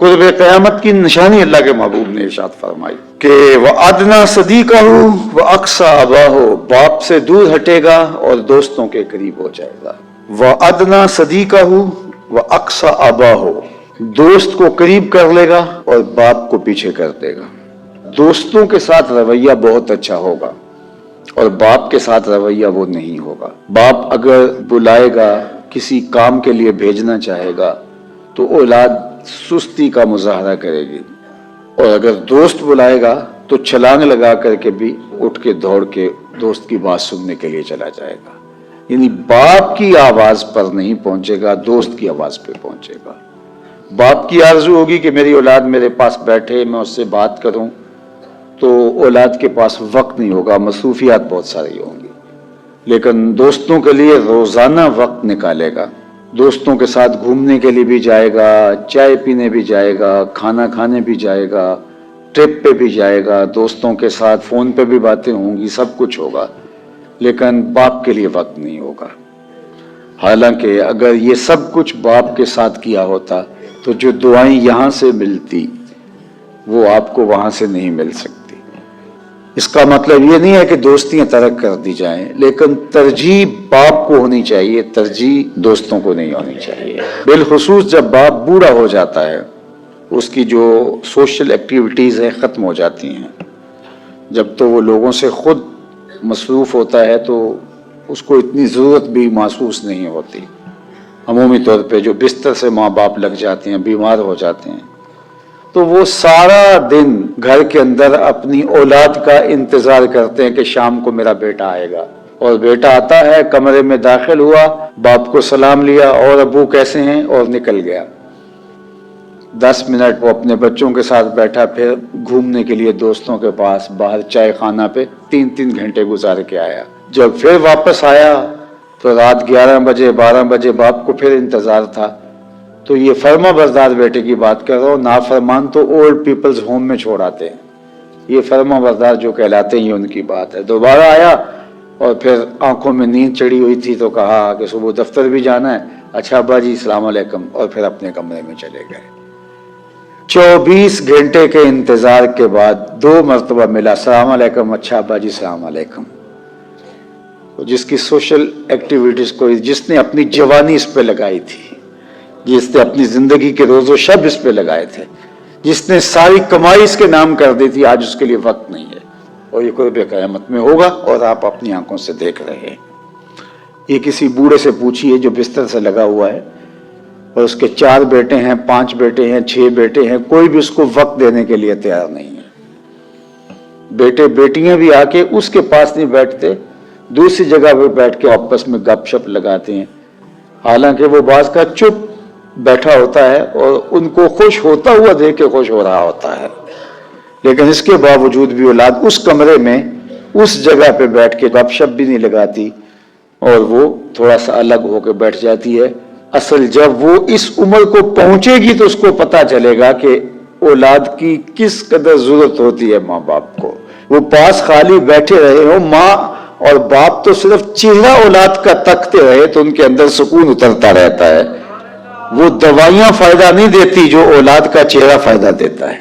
قرب قیامت کی نشانی اللہ کے محبوب نے ارشاد فرمائی کہ وَأَدْنَا صَدِيقَهُ وَأَقْصَى أَبَاهُ، باپ سے دور ہٹے گا اور دوستوں کے قریب ہو جائے گا۔ وَأَدْنَا صَدِيقَهُ وَأَقْصَى أَبَاهُ، دوست کو قریب کر لے گا اور باپ کو پیچھے کر دے گا۔ دوستوں کے ساتھ رویہ بہت اچھا ہوگا اور باپ کے ساتھ رویہ وہ نہیں ہوگا۔ باپ اگر بلائے گا، کسی کام کے لیے بھیجنا چاہے گا تو اولاد سستی کا مظاہرہ کرے گی، اور اگر دوست بلائے گا تو چھلانگ لگا کر کے بھی اٹھ کے دوڑ کے دوست کی بات سننے کے لیے چلا جائے گا۔ یعنی باپ کی آواز پر نہیں پہنچے گا، دوست کی آواز پہ پہنچے گا۔ باپ کی آرزو ہوگی کہ میری اولاد میرے پاس بیٹھے، میں اس سے بات کروں، تو اولاد کے پاس وقت نہیں ہوگا، مصروفیات بہت ساری ہوں گی۔ لیکن دوستوں کے لیے روزانہ وقت نکالے گا، دوستوں کے ساتھ گھومنے کے لیے بھی جائے گا، چائے پینے بھی جائے گا، کھانا کھانے بھی جائے گا، ٹرپ پہ بھی جائے گا، دوستوں کے ساتھ فون پہ بھی باتیں ہوں گی، سب کچھ ہوگا، لیکن باپ کے لیے وقت نہیں ہوگا۔ حالانکہ اگر یہ سب کچھ باپ کے ساتھ کیا ہوتا تو جو دعائیں یہاں سے ملتی وہ آپ کو وہاں سے نہیں مل سکتی۔ اس کا مطلب یہ نہیں ہے کہ دوستیاں ترک کر دی جائیں، لیکن ترجیح باپ کو ہونی چاہیے، ترجیح دوستوں کو نہیں ہونی چاہیے۔ بالخصوص جب باپ بوڑھا ہو جاتا ہے، اس کی جو سوشل ایکٹیویٹیز ہیں ختم ہو جاتی ہیں، جب تو وہ لوگوں سے خود مصروف ہوتا ہے تو اس کو اتنی ضرورت بھی محسوس نہیں ہوتی۔ عمومی طور پہ جو بستر سے ماں باپ لگ جاتے ہیں، بیمار ہو جاتے ہیں، تو وہ سارا دن گھر کے اندر اپنی اولاد کا انتظار کرتے ہیں کہ شام کو میرا بیٹا آئے گا، اور بیٹا آتا ہے، کمرے میں داخل ہوا، باپ کو سلام لیا، اور ابو کیسے ہیں، اور نکل گیا۔ 10 منٹ وہ اپنے بچوں کے ساتھ بیٹھا، پھر گھومنے کے لیے دوستوں کے پاس باہر چائے خانہ پہ 3 گھنٹے گزار کے آیا۔ جب پھر واپس آیا تو رات 11 بجے 12 بجے باپ کو پھر انتظار تھا۔ تو یہ فرما بردار بیٹے کی بات کر رہا ہوں، نافرمان تو اولڈ پیپلز ہوم میں چھوڑ آتے ہیں، یہ فرما بردار جو کہلاتے ہیں یہ ان کی بات ہے۔ دوبارہ آیا اور پھر آنکھوں میں نیند چڑھی ہوئی تھی تو کہا کہ صبح دفتر بھی جانا ہے، اچھا ابا جی السلام علیکم، اور پھر اپنے کمرے میں چلے گئے۔ 24 گھنٹے کے انتظار کے بعد 2 مرتبہ ملا، السلام علیکم، اچھا ابا جی السلام علیکم۔ جس کی سوشل ایکٹیویٹیز کو، جس نے اپنی جوانی اس پہ لگائی تھی، جس نے اپنی زندگی کے روز و شب اس پہ لگائے تھے، جس نے ساری کمائی اس کے نام کر دی تھی، آج اس کے لیے وقت نہیں ہے، اور یہ قرب قیامت میں ہوگا اور آپ اپنی آنکھوں سے دیکھ رہے ہیں۔ یہ کسی بوڑھے سے پوچھیے جو بستر سے لگا ہوا ہے اور اس کے 4 بیٹے ہیں، 5 بیٹے ہیں، 6 بیٹے ہیں، کوئی بھی اس کو وقت دینے کے لیے تیار نہیں ہے۔ بیٹے بیٹیاں بھی آ کے اس کے پاس نہیں بیٹھتے، دوسری جگہ پہ بیٹھ کے آپس میں گپ شپ لگاتے ہیں، حالانکہ وہ بعض کا چپ بیٹھا ہوتا ہے اور ان کو خوش ہوتا ہوا دیکھ کے خوش ہو رہا ہوتا ہے، لیکن اس کے باوجود بھی اولاد اس کمرے میں اس جگہ پہ بیٹھ کے گپ شپ بھی نہیں لگاتی، اور وہ تھوڑا سا الگ ہو کے بیٹھ جاتی ہے۔ اصل جب وہ اس عمر کو پہنچے گی تو اس کو پتا چلے گا کہ اولاد کی کس قدر ضرورت ہوتی ہے ماں باپ کو۔ وہ پاس خالی بیٹھے رہے ہوں، ماں اور باپ تو صرف چہرہ اولاد کا تکتے رہے تو ان کے اندر سکون اترتا رہتا ہے۔ وہ دوائیاں فائدہ نہیں دیتی جو اولاد کا چہرہ فائدہ دیتا ہے۔